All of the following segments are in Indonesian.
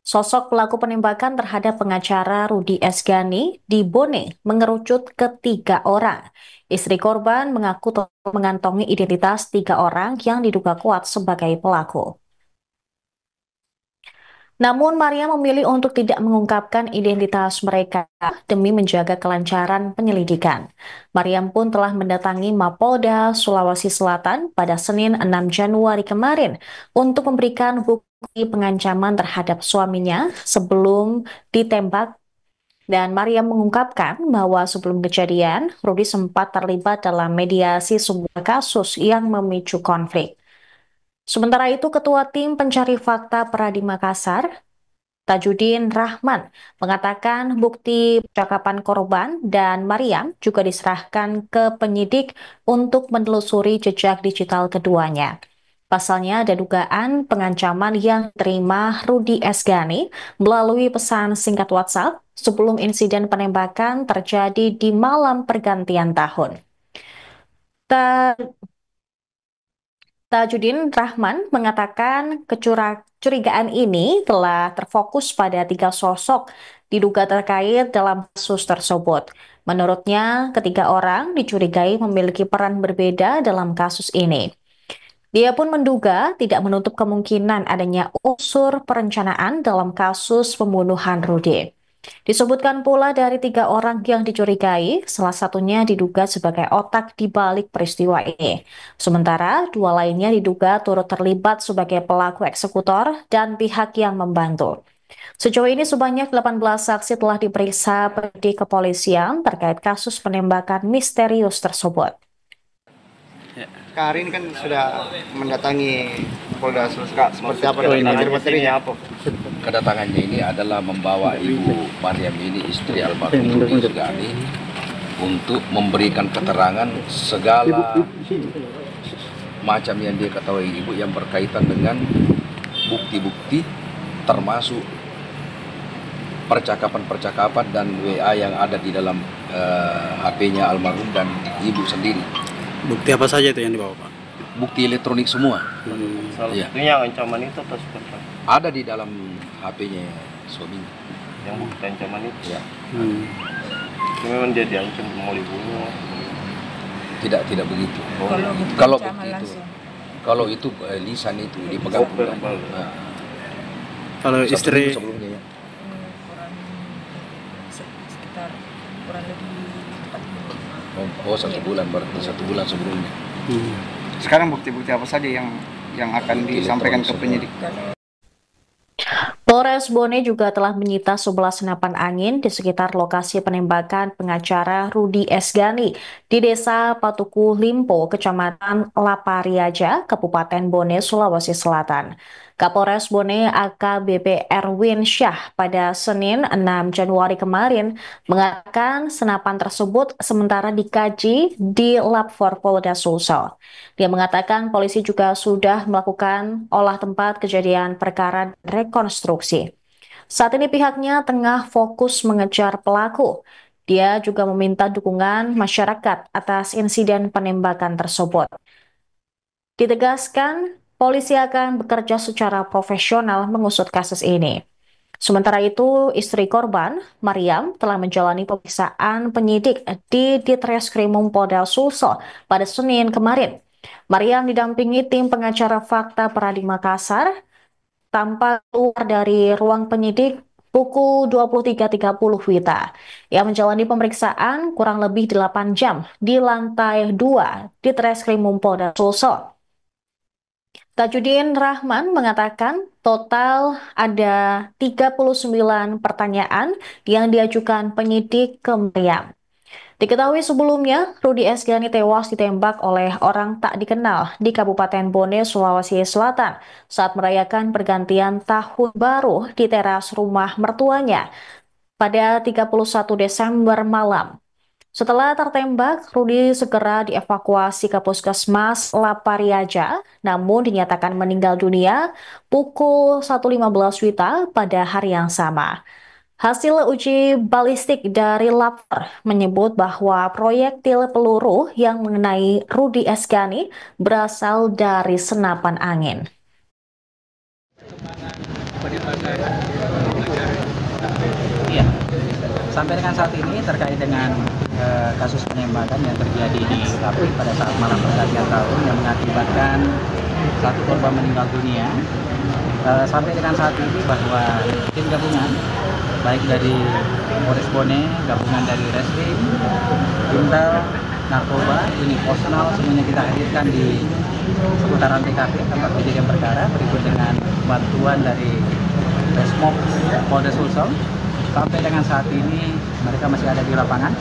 Sosok pelaku penembakan terhadap pengacara Rudi Esgani di Bone mengerucut ke 3 orang. Istri korban mengaku telah mengantongi identitas 3 orang yang diduga kuat sebagai pelaku. Namun Maria memilih untuk tidak mengungkapkan identitas mereka demi menjaga kelancaran penyelidikan. Mariam pun telah mendatangi Mapolda Sulawesi Selatan pada Senin 6 Januari kemarin untuk memberikan bukti pengancaman terhadap suaminya sebelum ditembak, dan Mariam mengungkapkan bahwa sebelum kejadian, Rudi sempat terlibat dalam mediasi sebuah kasus yang memicu konflik. Sementara itu, Ketua Tim Pencari Fakta Peradi Makassar, Tajudin Rahman, mengatakan bukti percakapan korban dan Mariam juga diserahkan ke penyidik untuk menelusuri jejak digital keduanya. Pasalnya ada dugaan pengancaman yang diterima Rudi Esgani melalui pesan singkat WhatsApp sebelum insiden penembakan terjadi di malam pergantian tahun. Tajudin Rahman mengatakan kecurigaan ini telah terfokus pada 3 sosok diduga terkait dalam kasus tersebut. Menurutnya, ketiga orang dicurigai memiliki peran berbeda dalam kasus ini. Dia pun menduga tidak menutup kemungkinan adanya unsur perencanaan dalam kasus pembunuhan Rudy. Disebutkan pula dari 3 orang yang dicurigai, salah satunya diduga sebagai otak di balik peristiwa ini. Sementara 2 lainnya diduga turut terlibat sebagai pelaku eksekutor dan pihak yang membantu. Sejauh ini sebanyak 18 saksi telah diperiksa penyidik kepolisian terkait kasus penembakan misterius tersebut. Kak Arin kan sudah mendatangi Polda Sulsel. Kak, seperti apa materinya apa? Kedatangannya ini adalah membawa Ibu Mariam ini, istri almarhum Rudi Esgani, untuk memberikan keterangan segala macam yang dia ketahui Ibu yang berkaitan dengan bukti-bukti, termasuk percakapan-percakapan dan WA yang ada di dalam HP-nya almarhum dan Ibu sendiri. Bukti apa saja itu yang dibawa, Pak? Bukti elektronik semua. Salah Iya. satunya ancaman itu atau seperti apa? Ada di dalam HP-nya suaminya. Yang bukti ancaman itu? Ya. Itu memang dia diancam mau dibunuh. Tidak begitu. Kalau bukti itu, langsung. kalau itu lisan itu dipegang. Verbal. Nah, Kalau satu istri minggu sebelumnya ya. Kurang sekitar kurang lebih 4 minggu. Oh 1 bulan, berarti 1 bulan sebelumnya. Sekarang bukti-bukti apa saja yang akan Bukti disampaikan ke elektronik penyidik? Polres Bone juga telah menyita 11 senapan angin di sekitar lokasi penembakan pengacara Rudi Esgani di Desa Patuku Limpo, Kecamatan Lapariaja, Kabupaten Bone, Sulawesi Selatan. Kapolres Bone AKBP Erwin Syah pada Senin 6 Januari kemarin mengatakan senapan tersebut sementara dikaji di Lab 4 Polda Sulsel. Dia mengatakan polisi juga sudah melakukan olah tempat kejadian perkara dan rekonstruksi. Saat ini pihaknya tengah fokus mengejar pelaku. Dia juga meminta dukungan masyarakat atas insiden penembakan tersebut. Ditegaskan, polisi akan bekerja secara profesional mengusut kasus ini. Sementara itu, istri korban, Mariam, telah menjalani pemeriksaan penyidik di Ditreskrimum Polda Sulsel pada Senin kemarin. Mariam didampingi tim pengacara fakta Peradi Makassar tanpa keluar dari ruang penyidik pukul 23.30 WITA. Ia menjalani pemeriksaan kurang lebih 8 jam di lantai 2 Ditreskrimum Polda Sulsel. Tajudin Rahman mengatakan total ada 39 pertanyaan yang diajukan penyidik ke Mariam. Diketahui sebelumnya, Rudi Esgani tewas ditembak oleh orang tak dikenal di Kabupaten Bone, Sulawesi Selatan saat merayakan pergantian tahun baru di teras rumah mertuanya pada 31 Desember malam. Setelah tertembak, Rudi segera dievakuasi ke Puskesmas Lapariaja, namun dinyatakan meninggal dunia pukul 1.15 WITA pada hari yang sama. Hasil uji balistik dari lapor menyebut bahwa proyektil peluru yang mengenai Rudi Esgani berasal dari senapan angin. Iya, sampai dengan saat ini terkait dengan kasus penembakan yang terjadi di Lapi pada saat malam pergantian tahun yang mengakibatkan satu korban meninggal dunia. Sampai dengan saat ini bahwa tim gabungan baik dari Polres Bone, gabungan dari Reskrim, Intel, Narkoba, unit Posnal, semuanya kita hadirkan di seputaran TKP tempat kejadian perkara, berikut dengan bantuan dari Resmob Polda Sulsel. Sampai dengan saat ini mereka masih ada di lapangan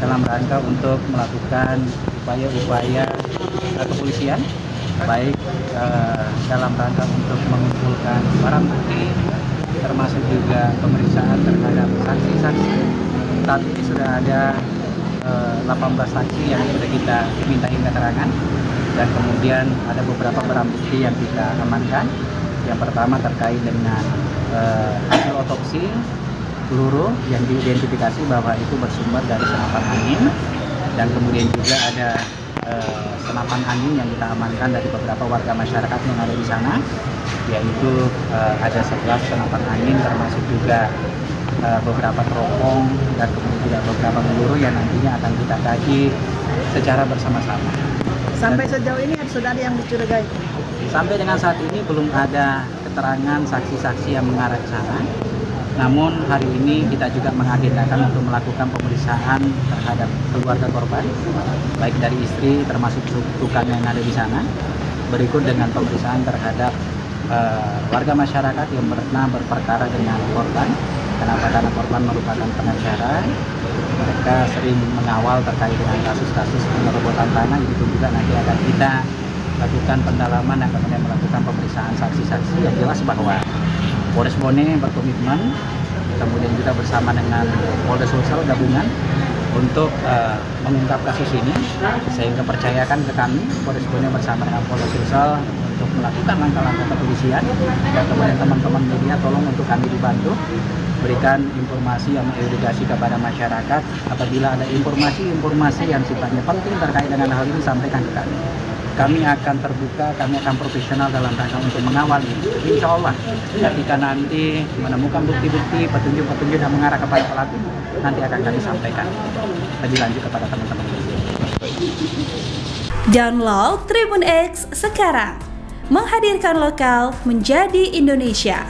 dalam rangka untuk melakukan upaya-upaya kepolisian, baik dalam rangka untuk mengumpulkan barang bukti, termasuk juga pemeriksaan terhadap saksi-saksi. Saat ini sudah ada 18 saksi yang sudah kita dimintai keterangan, dan kemudian ada beberapa barang bukti yang kita amankan. Yang pertama terkait dengan hasil otopsi peluru yang diidentifikasi bahwa itu bersumber dari senapan angin, dan kemudian juga ada senapan angin yang kita amankan dari beberapa warga masyarakat yang ada di sana, yaitu ada 11 senapan angin, termasuk juga beberapa teropong dan kemudian juga beberapa peluru yang nantinya akan kita kaji secara bersama-sama. Sampai sejauh ini sudah ada yang dicurigai? Sampai dengan saat ini belum ada keterangan saksi-saksi yang mengarah ke sana. Namun hari ini kita juga mengagendakan untuk melakukan pemeriksaan terhadap keluarga korban, baik dari istri termasuk tukang yang ada di sana. Berikut dengan pemeriksaan terhadap warga masyarakat yang pernah berperkara dengan korban. Kenapa? Karena korban merupakan pengacara. Mereka sering mengawal terkait dengan kasus-kasus penerobotan tanah. Itu juga nanti akan kita lakukan pendalaman dan kemudian melakukan pemeriksaan saksi-saksi. Yang jelas bahwa Polres Bone berkomitmen, kemudian juga bersama dengan Polda Sulsel gabungan untuk mengungkap kasus ini, sehingga percayakan ke kami Polres Bone bersama dengan Polda Sulsel untuk melakukan langkah-langkah kepolisian. Dan kemudian teman-teman media tolong untuk kami dibantu berikan informasi yang mengedukasi kepada masyarakat. Apabila ada informasi yang sifatnya penting terkait dengan hal ini, sampaikan ke kami. Kami akan terbuka, kami akan profesional dalam rangka untuk mengawal ini. Insya Allah, ketika nanti menemukan bukti-bukti, petunjuk-petunjuk yang mengarah kepada pelaku, nanti akan kami sampaikan lebih lanjut kepada teman-teman. Download Tribun X sekarang, menghadirkan lokal menjadi Indonesia.